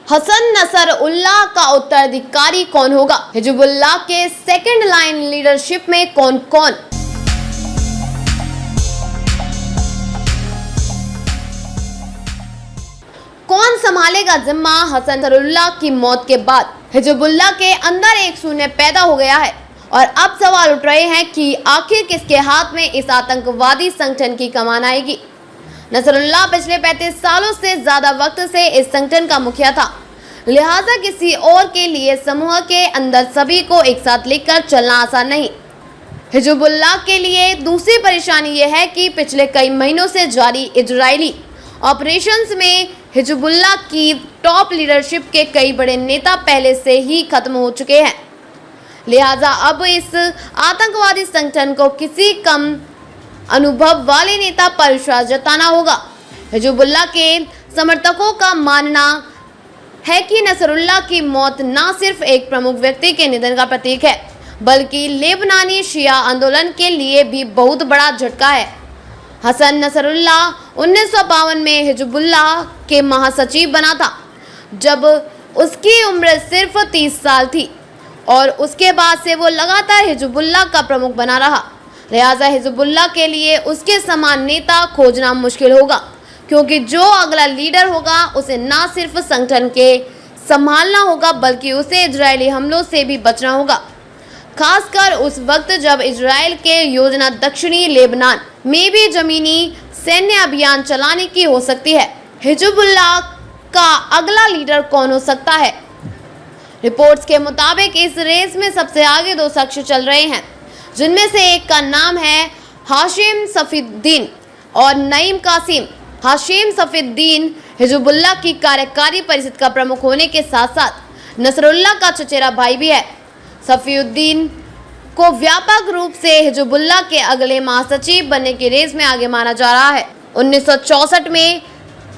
Hasan Nasrallah का उत्तराधिकारी कौन होगा? हिजबुल्लाह के सेकंड लाइन लीडरशिप में कौन कौन? कौन संभालेगा जिम्मा हसन नसरुल्लाह की मौत के बाद? हिजबुल्लाह के अंदर एक शून्य पैदा हो गया है और अब सवाल उठ रहे हैं कि आखिर किसके हाथ में इस आतंकवादी संगठन की कमान आएगी। नसरुल्लाह पिछले 35 सालों से ज्यादा वक्त से इस संगठन का मुखिया था, लिहाजा किसी और के लिए समूह के अंदर सभी को एक साथ लेकर चलना आसान नहीं। हिजबुल्लाह के लिए दूसरी परेशानी यह है कि पिछले कई महीनों से जारी इजरायली ऑपरेशंस में हिजबुल्लाह की टॉप लीडरशिप के कई बड़े नेता पहले से ही खत्म हो चुके हैं, लिहाजा अब इस आतंकवादी संगठन को किसी कम अनुभव वाले नेता पर विश्वास जताना होगा। हिजबुल्लाह के समर्थकों का मानना है कि नसरुल्लाह की मौत न सिर्फ एक प्रमुख व्यक्ति के निधन का प्रतीक है, बल्कि लेबनानी शिया आंदोलन के लिए भी बहुत बड़ा झटका है। हसन नसरुल्लाह 1952 में हिजबुल्लाह के महासचिव बना था, जब उसकी उम्र सिर्फ 30 साल थी और उसके बाद से वो लगातार हिजबुल्लाह का प्रमुख बना रहा। लिहाजा हिजबुल्लाह के लिए उसके समान नेता खोजना मुश्किल होगा, क्योंकि जो अगला लीडर होगा उसे न सिर्फ संगठन के संभालना होगा बल्कि उसे इजरायली हमलों से भी बचना होगा, खासकर उस वक्त जब इजराइल के योजना दक्षिणी लेबनान में भी जमीनी सैन्य अभियान चलाने की हो सकती है। हिजबुल्लाह का अगला लीडर कौन हो सकता है? रिपोर्ट्स के मुताबिक इस रेस में सबसे आगे दो शख्स चल रहे हैं, जिनमें से एक का नाम है हाशिम सफीउद्दीन और नईम कासिम। हाशिम सफीउद्दीन हिजबुल्लाह की कार्यकारी परिषद का प्रमुख होने के साथ साथ नसरुल्लाह का चचेरा भाई भी है। सफीउद्दीन को व्यापक रूप से हिजबुल्लाह के अगले महासचिव बनने की रेस में आगे माना जा रहा है। 1964 में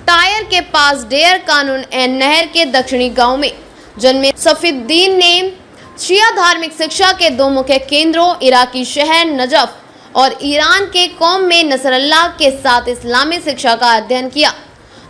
टायर के पास डेयर कानून एन नहर के दक्षिणी गांव में जन्मे सफीउद्दीन ने शिया धार्मिक शिक्षा के दो मुख्य केंद्रों इराकी शहर नजफ और ईरान के कौम में नसरुल्लाह के साथ इस्लामी शिक्षा का अध्ययन किया।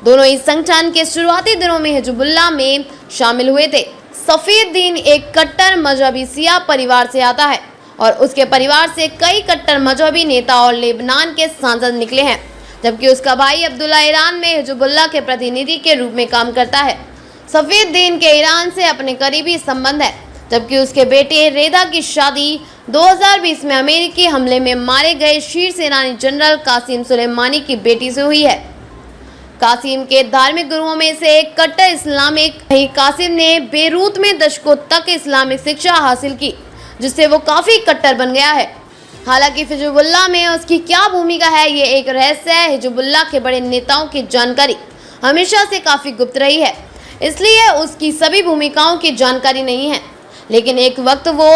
दोनों इस संगठन के शुरुआती दिनों में हिजबुल्लाह में शामिल हुए थे। सफीउद्दीन एक कट्टर मजहबी शिया परिवार से आता है और उसके परिवार से कई कट्टर मजहबी नेता और लेबनान के सांसद निकले हैं, जबकि उसका भाई अब्दुल्ला ईरान में हिजबुल्लाह के प्रतिनिधि के रूप में काम करता है। सफीउद्दीन के ईरान से अपने करीबी संबंध है, जबकि उसके बेटे रेदा की शादी 2020 में अमेरिकी हमले में मारे गए शीर्ष ईरानी जनरल कासिम सुलेमानी की बेटी से हुई है। कासिम के धार्मिक गुरुओं में से एक कट्टर इस्लामिक है। कासिम ने बेरूत में दशकों तक इस्लामिक शिक्षा हासिल की, जिससे वो काफी कट्टर बन गया है। हालांकि हिजबुल्लाह में उसकी क्या भूमिका है, ये एक रहस्य है। हिजबुल्लाह के बड़े नेताओं की जानकारी हमेशा से काफी गुप्त रही है, इसलिए उसकी सभी भूमिकाओं की जानकारी नहीं है। लेकिन एक वक्त वो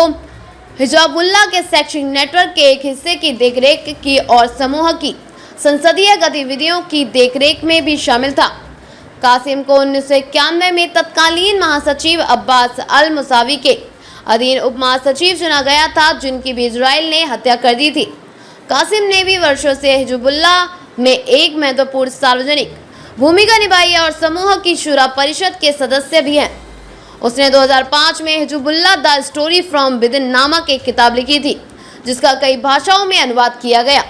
हिजबुल्लाह के शैक्षिक नेटवर्क के एक हिस्से की देखरेख की और समूह की संसदीय गतिविधियों की देखरेख में भी शामिल था। कासिम को 1991 में तत्कालीन महासचिव अब्बास अल मुसावी के अधीन उप महासचिव चुना गया था, जिनकी भी इजराइल ने हत्या कर दी थी। कासिम ने भी वर्षों से हिजबुल्लाह में एक महत्वपूर्ण सार्वजनिक भूमिका निभाई है और समूह की शूरा परिषद के सदस्य भी हैं। उसने 2005 में Hezbollah the story from within नामक एक किताब लिखी थी, जिसका कई भाषाओं में अनुवाद किया गया।